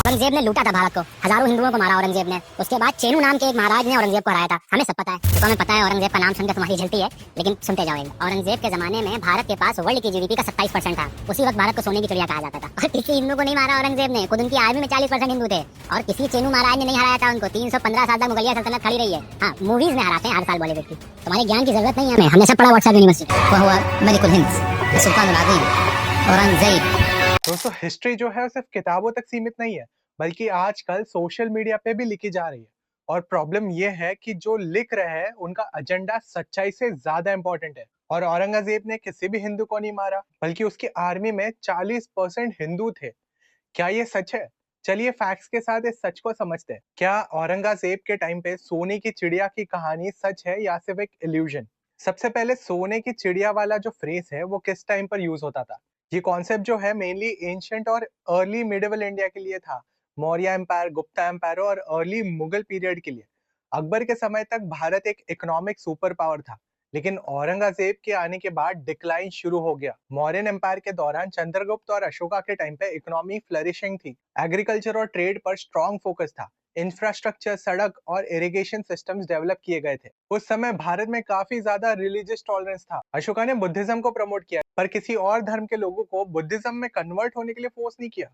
औरंगजेब ने लूटा था भारत को, हजारों हिंदुओं को मारा औरंगजेब ने। उसके बाद चेनू नाम के एक महाराज ने औरंगजेब को हराया था। हमें सब पता है, तो हमें पता है औरंगजेब का नाम सुनकर तुम्हारी जलती है, लेकिन सुनते जाओ। औरंगजेब के जमाने में भारत के पास वर्ल्ड की जीडीपी का 27% था। उसी वक्त भारत को सोने की चिड़िया कहा जाता था। और किसी हिंदू को नहीं मारा औरंगजेब ने, खुद उनकी आर्मी में 40% हिंदू थे। और किसी चेनू महाराज ने नहीं हराया था उनको। 315 साल तक मुगलिया सल्तनत खड़ी रही है। हाँ, मूवीज में हराते हैं हर साल बॉलीवुड की। तुम्हारे ज्ञान की जरूरत नहीं है हमें, हमने सब पढ़ा व्हाट्सएप यूनिवर्सिटी। वह हुआ मलिकुल हिंद, सुल्तान औरंगजेब। दोस्तों, हिस्ट्री जो है सिर्फ किताबों तक सीमित नहीं है, बल्कि आजकल सोशल मीडिया पे भी लिखी जा रही है। और प्रॉब्लम ये है कि जो लिख रहे हैं उनका एजेंडा सच्चाई से ज्यादा इंपॉर्टेंट है। और औरंगजेब ने किसी भी हिंदू को नहीं मारा, बल्कि उसकी आर्मी में 40% हिंदू थे। क्या ये सच है? चलिए फैक्ट्स के साथ इस सच को समझते हैं। क्या औरंगजेब के टाइम पे सोने की चिड़िया की कहानी सच है या सिर्फ एक इल्यूजन? सबसे पहले सोने की चिड़िया वाला जो फ्रेज है वो किस टाइम पर यूज होता था? ये कॉन्सेप्ट जो है मेनली एंशियंट और अर्ली मिडिवल इंडिया के लिए था। मौर्य एम्पायर, गुप्ता एम्पायर और अर्ली मुगल पीरियड के लिए। अकबर के समय तक भारत एक इकोनॉमिक सुपर पावर था, लेकिन औरंगजेब के आने के बाद डिक्लाइन शुरू हो गया। मौर्यन एम्पायर के दौरान चंद्रगुप्त और अशोका के टाइम पे इकोनॉमी फ्लरिशिंग थी। एग्रीकल्चर और ट्रेड पर स्ट्रॉन्ग फोकस था। इंफ्रास्ट्रक्चर, सड़क और इरिगेशन सिस्टम्स डेवलप किए गए थे। उस समय भारत में काफी ज्यादा रिलीजियस टॉलरेंस था। अशोका ने बुद्धिज्म को प्रमोट किया, पर किसी और धर्म के लोगों को बुद्धिज्म में कन्वर्ट होने के लिए फोर्स नहीं किया।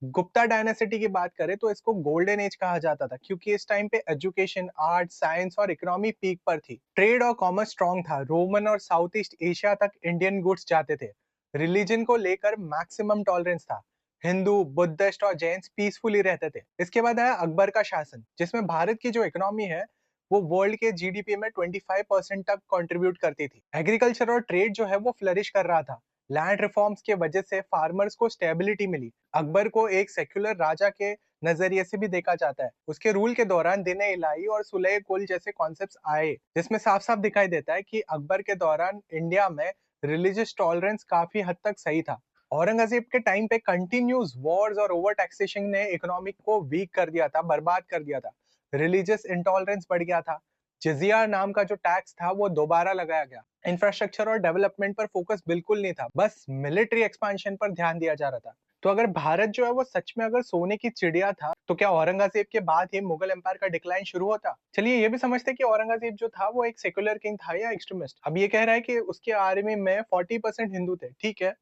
गुप्ता डायनेसिटी की बात करें तो इसको गोल्डन एज कहा जाता था, क्योंकि इस टाइम पे एजुकेशन, आर्ट, साइंस और इकोनॉमी पीक पर थी। ट्रेड और कॉमर्स स्ट्रॉन्ग था। रोमन और साउथ ईस्ट एशिया तक इंडियन गुड्स जाते थे। रिलीजन को लेकर मैक्सिमम टॉलरेंस था। हिंदू, बुद्धिस्ट और जैन्स पीसफुली रहते थे। इसके बाद आया अकबर का शासन, जिसमें भारत की जो इकोनॉमी है वो वर्ल्ड के जीडीपी में 25% तक कंट्रीब्यूट करती थी। एग्रीकल्चर और ट्रेड जो है वो फ्लरिश कर रहा था। लैंड रिफॉर्म्स की वजह से फार्मर्स को स्टेबिलिटी मिली। अकबर को एक सेक्युलर राजा के नजरिए से भी देखा जाता है। उसके रूल के दौरान दिन इलाही और सुलह कुल जैसे कॉन्सेप्ट्स आए, जिसमें साफ साफ दिखाई देता है कि अकबर के दौरान इंडिया में रिलीजियस टॉलरेंस काफी हद तक सही था। औरंगजेब के टाइम पे कंटिन्यूस वॉर्स और ओवर टैक्सेशन ने इकोनॉमिक को वीक कर दिया था, बर्बाद कर दिया था। रिलीजियस इंटॉलरेंस बढ़ गया था। जिजिया नाम का जो टैक्स था वो दोबारा लगाया गया। इंफ्रास्ट्रक्चर और डेवलपमेंट पर फोकस बिल्कुल नहीं था, बस मिलिट्री एक्सपेंशन पर ध्यान दिया जा रहा था। तो अगर भारत जो है वो सच में अगर सोने की चिड़िया था, तो क्या औरंगजेब के बाद ही मुगल एम्पायर का डिक्लाइन शुरू होता? चलिए ये भी समझते हैं कि औरंगजेब जो था वो एक सेक्युलर किंग था या एक्सट्रीमिस्ट। अब ये कह रहा है कि उसके आर्मी में 40% हिंदू थे, ठीक है,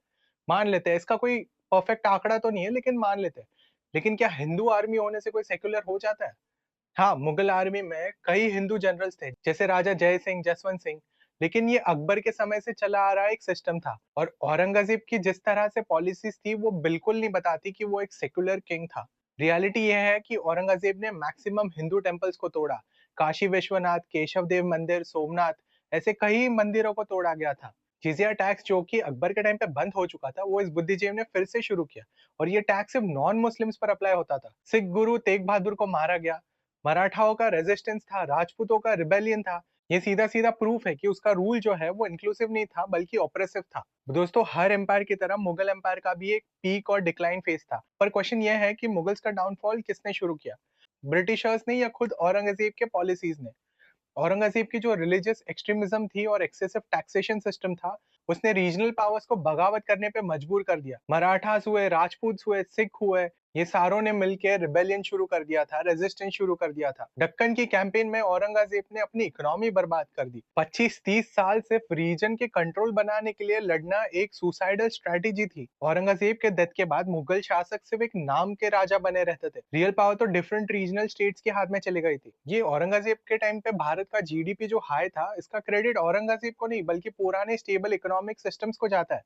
मान लेते हैं। इसका कोई परफेक्ट आंकड़ा तो नहीं है, लेकिन मान लेते हैं। लेकिन क्या हिंदू आर्मी होने से कोई सेक्युलर हो जाता है? हाँ, मुगल आर्मी में कई हिंदू जनरल्स थे, जैसे राजा जय सिंह, जसवंत सिंह। लेकिन ये अकबर के समय से चला आ रहा एक सिस्टम था। और औरंगजेब की जिस तरह से पॉलिसीज थी वो बिल्कुल नहीं बताती कि वो एक सेक्युलर किंग था। रियलिटी ये है कि औरंगजेब ने मैक्सिमम हिंदू टेम्पल्स को तोड़ा। काशी विश्वनाथ, केशव देव मंदिर, सोमनाथ, ऐसे कई मंदिरों को तोड़ा गया था। जिजिया टैक्स जो कि अकबर के टाइम पे बंद हो चुका था, वो इस बुद्धिजीव ने फिर से शुरू किया। और ये टैक्स सिर्फ नॉन मुस्लिम्स पर अप्लाई होता था। सिख गुरु तेग बहादुर को मारा गया। मराठाओं का रेजिस्टेंस था, राजपूतों का रिबेलियन था। ये सीधा सीधा प्रूफ है कि उसका रूल जो है वो इंक्लूसिव नहीं था, बल्कि ऑपरेसिव था। दोस्तों, हर एम्पायर की तरह मुगल एम्पायर का भी एक पीक और डिक्लाइन फेज था। पर क्वेश्चन ये है कि मुगल्स का डाउनफॉल किसने शुरू किया? ब्रिटिशर्स ने या खुद औरंगजेब के पॉलिसीज ने? औरंगजेब की जो रिलीजियस एक्सट्रीमिज्म थी और एक्सेसिव टैक्सेशन सिस्टम था, उसने रीजनल पावर्स को बगावत करने पे मजबूर कर दिया। मराठास हुए, राजपूत हुए, सिख हुए, ये सारों ने मिलकर रिबेलियन शुरू कर दिया था, रेजिस्टेंस शुरू कर दिया था। दक्कन की कैंपेन में औरंगजेब ने अपनी इकोनॉमी बर्बाद कर दी। 25-30 साल सिर्फ रीजन के कंट्रोल बनाने के लिए लड़ना एक सुसाइडल स्ट्रेटेजी थी। औरंगजेब के डेथ के बाद मुगल शासक सिर्फ एक नाम के राजा बने रहते थे। रियल पावर तो डिफरेंट रीजनल स्टेट्स के हाथ में चली गई थी। ये औरंगजेब के टाइम पे भारत का जीडीपी जो हाई था, इसका क्रेडिट औरंगजेब को नहीं, बल्कि पुराने स्टेबल इकोनॉमिक सिस्टम्स को जाता है,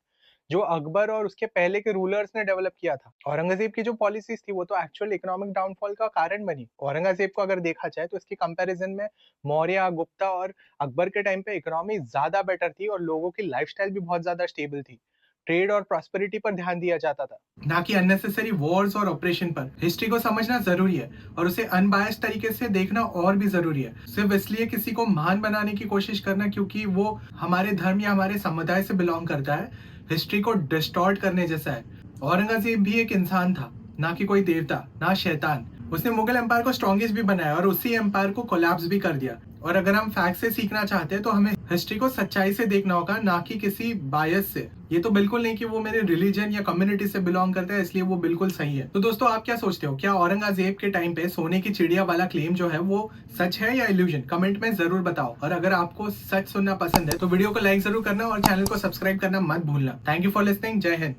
जो अकबर और उसके पहले के रूलर्स ने डेवलप किया था। औरंगजेब की जो पॉलिसीज थी वो तो एक्चुअल इकोनॉमिक डाउनफॉल का कारण बनी। औरंगजेब को अगर देखा जाए तो इसकी कंपैरिजन में मौर्य, गुप्ता और अकबर के टाइम पे इकोनॉमी ज्यादा बेटर थी और लोगों की लाइफस्टाइल भी बहुत ज्यादा स्टेबल थी। ट्रेड और प्रॉस्पेरिटी पर ध्यान दिया जाता था, ना कि अननेसेसरी वॉर्स और ऑपरेशन पर। हिस्ट्री को समझना जरूरी है और उसे अनबायस्ड तरीके से देखना और भी जरूरी है। सिर्फ इसलिए किसी को महान बनाने की कोशिश करना क्योंकि वो हमारे धर्म या हमारे समुदाय से बिलोंग करता है, हिस्ट्री को डिस्टॉर्ट करने जैसा है। औरंगजेब भी एक इंसान था, ना कि कोई देवता, ना शैतान। उसने मुगल एम्पायर को स्ट्रॉन्गेस्ट भी बनाया और उसी एम्पायर को कोलैप्स भी कर दिया। और अगर हम फैक्ट से सीखना चाहते हैं तो हमें हिस्ट्री को सच्चाई से देखना होगा, ना कि किसी बायस से। ये तो बिल्कुल नहीं कि वो मेरे रिलीजन या कम्युनिटी से बिलोंग करते हैं इसलिए वो बिल्कुल सही है। तो दोस्तों आप क्या सोचते हो, क्या औरंगजेब के टाइम पे सोने की चिड़िया वाला क्लेम जो है वो सच है या इल्यूजन? कमेंट में जरूर बताओ। और अगर आपको सच सुनना पसंद है तो वीडियो को लाइक जरूर करना और चैनल को सब्सक्राइब करना मत भूलना। Thank you for listening. जय हिंद।